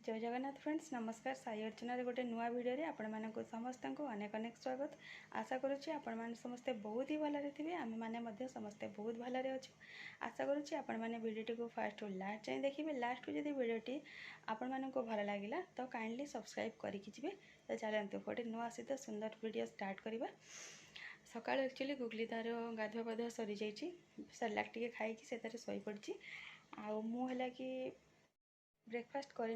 जय जगन्नाथ फ्रेंड्स नमस्कार साई अर्चना गोटे नुआ भिडियो आपण मानक समस्त को अनेक अनेक स्वागत। आशा करुच्ची आपण मैंने समस्ते बहुत ही भलरे थे आम मैंने समस्ते बहुत भलरे अच्छु। आशा करुच्ची आपण मैंने भिडियोटी को फास्ट टू लास्ट जाए देखिए। लास्ट जब भिडियोटी आपण मानक भल लगे तो काइंडली सब्सक्राइब करके जी। तो चलते गोटे नुआ सहित सुंदर भिडियो स्टार्ट करवा। सका एक्चुअली गुगली तार गाधुआ पाधुआ सरी जाइए सलाक टे खाई से शई पड़ी आला कि ब्रेकफास्ट कर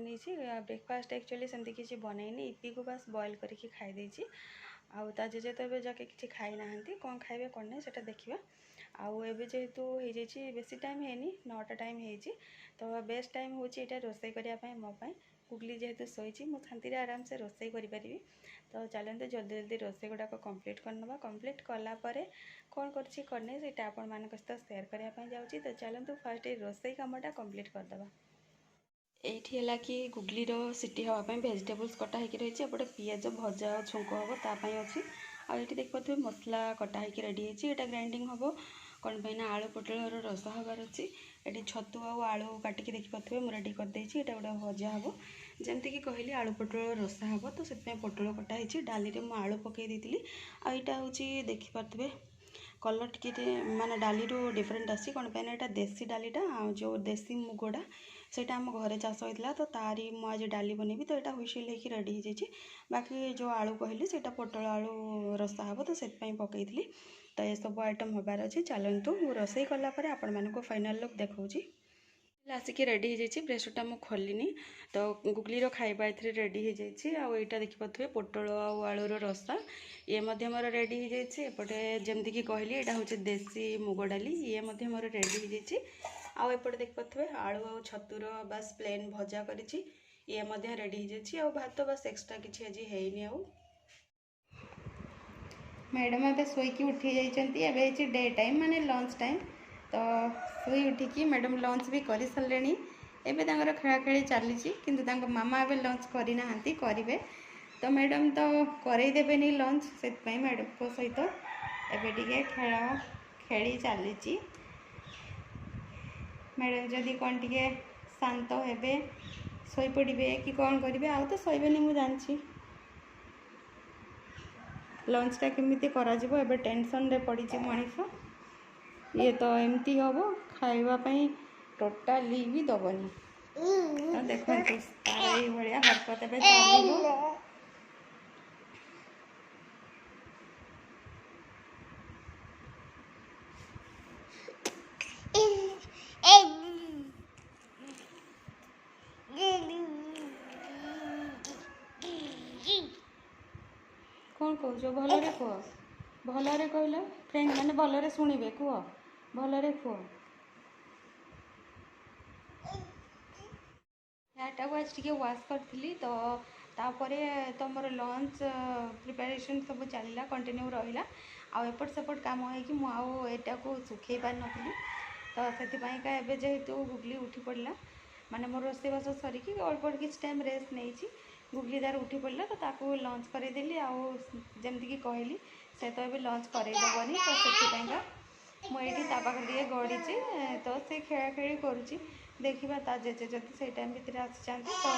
ब्रेकफास्ट एक्चुअली सेमती किसी बनईनी इपी को बस बॉयल करके खाई देछि। आउ ता जेजे तो ए जाके किसी खाई ना कौन खाइबे कौन नहीं सेटा देखिबा। आउ एबे जेहेतु हो जाइए बेसी टाइम हैनी 9टा टाइम होइछि तो बेस्ट टाइम होछि एटा रोसई करिया पई मो पई। गुगली जेहेतु सोइछि मु शांति आराम से रोसई करि परिबी। तो चलते जल्दी जल्दी रोसई गुड़ाक कंप्लीट करनबा। कंप्लीट कला परे कौन करछि करने सेटा आपण मानक सहित शेयर करिया पई जाउछि। तो चलते फर्स्ट ए रोसई कामटा कंप्लीट करदबा। एठी है कि गुगली सिटी हाँपाई भेजिटेबल्स कटा होकर रही एपटे पिज भजा छुंक हम तापाई अच्छी आठी देखिए मसला कटा होकर रेडी होटा ग्राइंडिंग हम कौन पाई आलू पोटल रस हबार अच्छी। ये छतु आलू काटिकी देखिए मुझे रेडी करदे गोटे भजा हम जमती कि कहली आलू पोटल रसा हम तो से पोटल कटाई डाली में आलू पकई देती। आईटा हूँ देखिपे कलर टी माने डाली डिफरेन्ट आसी कौन पाई ना देसी डालीटा जो देसी मुगटा सेटा आम घरे चाष होता तो तारी मुझे डाली बनैबी। तो यहाँ हुइसिल होकर रेडी हो जाइए। बाकी जो आलू कहली से पोटल आलू रसा हम तो से पकई तो ये सब आइटम हबार अच्छे। चलतु रोसई कलापर आपण मानक फाइनाल लुक देखौछि। आसिक रेडी हो जाइए प्रेसरटा मुझे खोलनी तो गुगली खाइबा ए रेडी हो जाइए। आईटा देखिपे पोटल आलूर रसा ये मोर रेडी हो जाइए। एपटे जमती कि कहली यहाँ हूँ देसी मुग डाली ये मोर रेडी हो जाइए। आउ एपटे देखिपे आलू आ छतुर बस प्लेन भजा करी ये रेडी हो जाइए। आ भात बस एक्सट्रा किसी आज है मैडम ए शोक उठी जाइए डे टाइम माने लंच टाइम तो शोई उठिकी मैडम लंच भी कर सारे। एवं खेला खेली चली किंतु मामा ए लंच करना करेंगे तो मैडम तो करदेवे लंच से मैडम को सहित एवं टे खेल खेली चली। मैडम जदि कौन टे शांत हे शोपड़े कि कौन करेंगे आउ तो शोबे मुझे जानची लंचटा केमिति करा जिवो एबे टेंशन रे पड़ी मनीष ये तो एमती हम खावाई टोटाली भी दबनी। तो देखो तार ये हरकत चलो कौन कह भलरे कह भलरे कहल फ्रेंड मैंने भलरे शुणे कह भलरे कह हेयरटा को आज टे वाश करी तो तापर तो मोर लंच प्रिपेरेसन सब चलला कंटिन्यू रहा आउट सेपट कम होटा को सुखई पार नी तो से जेहेतु गुगली उठी पड़ा माने मोर रोसईबास सरिकी अल्प किसी टाइम रेस्ट नहीं गुगली तार उठी पड़ा तो ताकू लंच करदेली आमती कि कहली से तो ये लंच करदेवनी तो से मुझे पाखे टे गड़ी तो से खेला खेली करुँची देखा ता जेजे जदि से टाइम भितर आसी तो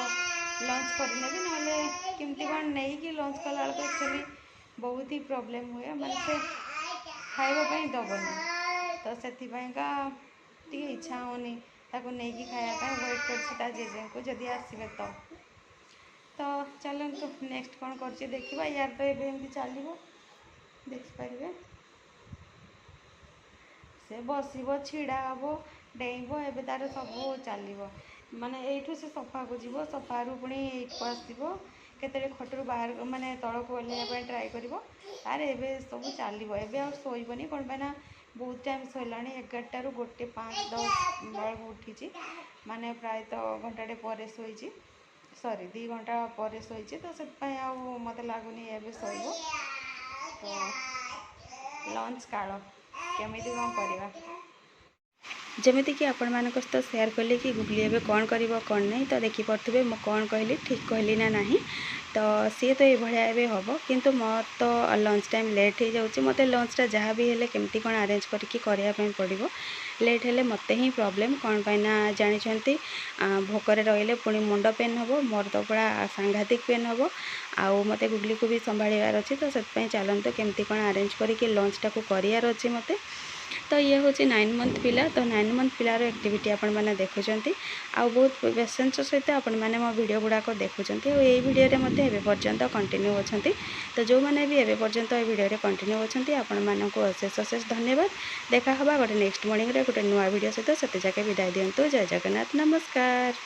लंच करने ना केमती कौन नहीं कि लंच कला तो एक्चुअली बहुत ही प्रोब्लेम हुए मैंने से खावाई दबनी तो से इच्छा होनी ताको नहीं कि खायापी वेट कर जेजे को जदि आसवे तो चलतु नेक्स्ट कौन कर देखा यार तो ये चलो देखिपारे से बस छिड़ा हम डेब ए तार सब चलो माने यू से सफा को जीव सफा पुणी को आसो केते खटू बाहर माने तल को ओह्लैया ट्राए कर तार ए सब चलो ए शोबनी कौन पाना बहुत टाइम शोला 11 ରୁ 1:05 बेलू उठी माने प्रायतः घंटाटे पर शोची सॉरी 2 घंटा पर शोची तो से मत लगुनि ए शोब तो लंच काल केमी कौन करवा। जमीती कि आपण मान सहित सेयार कली कि गुगली एवं कौन कर कौन नहीं तो देखिपे मुझे कौन कहली ठीक कहली ना नहीं तो सी तो ये हम किंतु मोर तो लंच टाइम लेट हो जाऊँगी मत लंचटा जहाँ भी हेल्ले केमती कौन अरेंज करने पड़ो लेट हेल्ले मत ही प्रॉब्लम कौन पाइना जानते भोकर रही पुणी मुंड पेन हम मोर तो पूरा सांघातिक पेन हम आउ मत गुगली को भी संभाळार अच्छी तो से चलते केमती कौन अरेंज करके लंचटा को करार अच्छे मत तो ये हूँ 9 मंथ पिला तो 9 मंथ पिलार एक्टिविटी आपण मैंने देखुंट आ बहुत पेसेंस सहित आपण मैंने मो वीडियो गुड़ाक देखुंट ये वीडियो में पर्यंत कंटिन्यू अच्छा तो जो मैंने भी एवं पर्यंत ये वीडियो कंटिन्यू अच्छा आपण मानक अशेष अशेष धन्यवाद देखा हवा गोटे नेक्स्ट मॉर्निंग रे गोटे नुआ वीडियो सहित से जाके विदाय दिंतु जय जगन्नाथ नमस्कार।